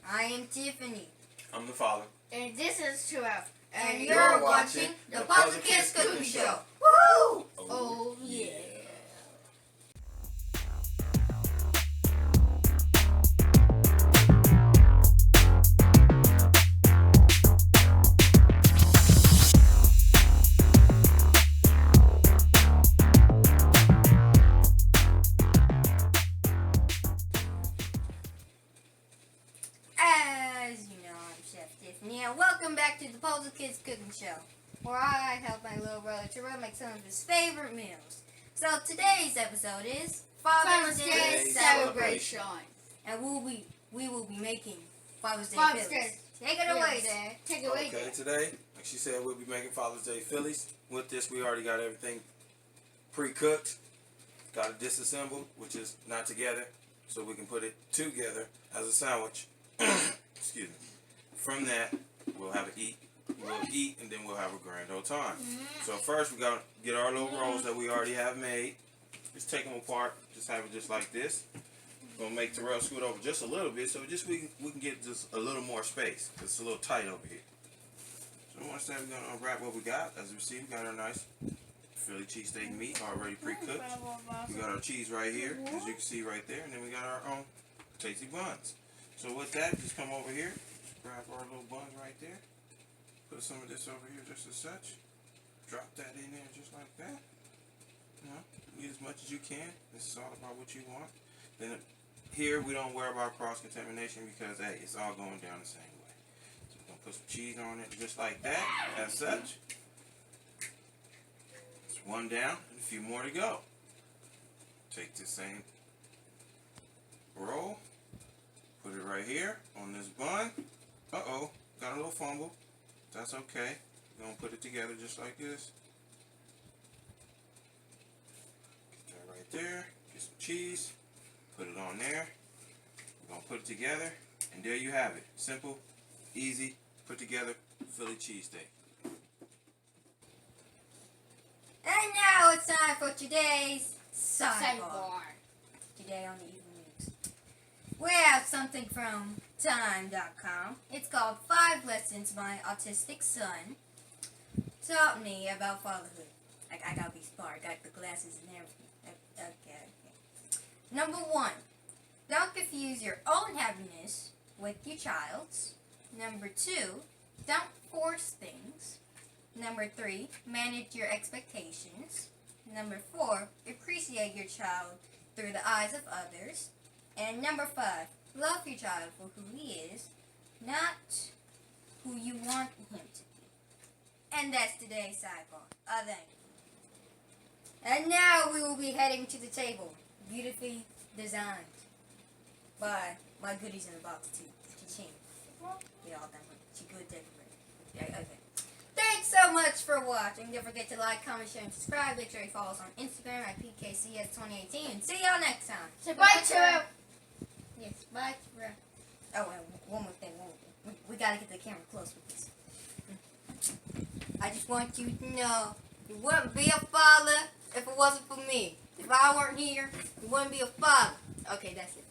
I am Tiffany. I'm the father. And this is 12. And you're watching the Puzzle Kidz Cooking Show. Woo! Oh, yeah. As you know, I'm Chef Tiffany, and welcome back to the Puzzle Kidz Cooking Show, where I help my little brother Terrell make some of his favorite meals. So today's episode is Father's Day celebration. and we will be making Father's Day Father's Phillies. Day. Take it away, Yes. Dad. Take it away. Okay, today, like she said, we'll be making Father's Day Phillies. With this, we already got everything pre-cooked. Got it disassembled, which is not together, so we can put it together as a sandwich. Excuse me. From that, we'll have a eat. We'll eat, and then we'll have a grand old time. So first, we gotta get our little rolls that we already have made. Just take them apart. Just have it just like this. We're gonna make Terrell scoot over just a little bit, so just we can get just a little more space. 'Cause it's a little tight over here. So once that, we're gonna unwrap what we got. As you see, we got our nice Philly cheesesteak meat already pre-cooked. We got our cheese right here, as you can see right there, and then we got our own tasty buns. So with that, just come over here, just grab our little buns right there, put some of this over here just as such, drop that in there just like that. You know, get as much as you can. This is all about what you want. Then here we don't worry about cross-contamination because hey, it's all going down the same way. So we're gonna put some cheese on it just like that, as such. It's one down and a few more to go. Take the same roll. Put it right here on this bun. Uh-oh, got a little fumble. That's okay. We're going to put it together just like this. Get that right there. Get some cheese. Put it on there. We're going to put it together. And there you have it. Simple, easy, put together Philly cheesesteak. And now it's time for today's sidebar. Today on the Evening News, we have something from Time.com. It's called 5 Lessons My Autistic Son Taught Me About Fatherhood. I gotta be smart. Got the glasses and everything. Okay. Number 1. Don't confuse your own happiness with your child's. Number 2. Don't force things. Number 3. Manage your expectations. Number 4. Appreciate your child through the eyes of others. And number 5, love your child for who he is, not who you want him to be. And that's today's sidebar. Thank you. And now we will be heading to the table, beautifully designed by my goodies in the box too. Cha-ching. Get all done with it. She good decorated. Yeah, okay. Thanks so much for watching. Don't forget to like, comment, share, and subscribe. Make sure you follow us on Instagram at PKCS2018. And see y'all next time. Say bye, Terrell. Yes, bye, Terrell. Oh, and one more thing. We gotta get the camera close with this. I just want you to know, you wouldn't be a father if it wasn't for me. If I weren't here, you wouldn't be a father. Okay, that's it.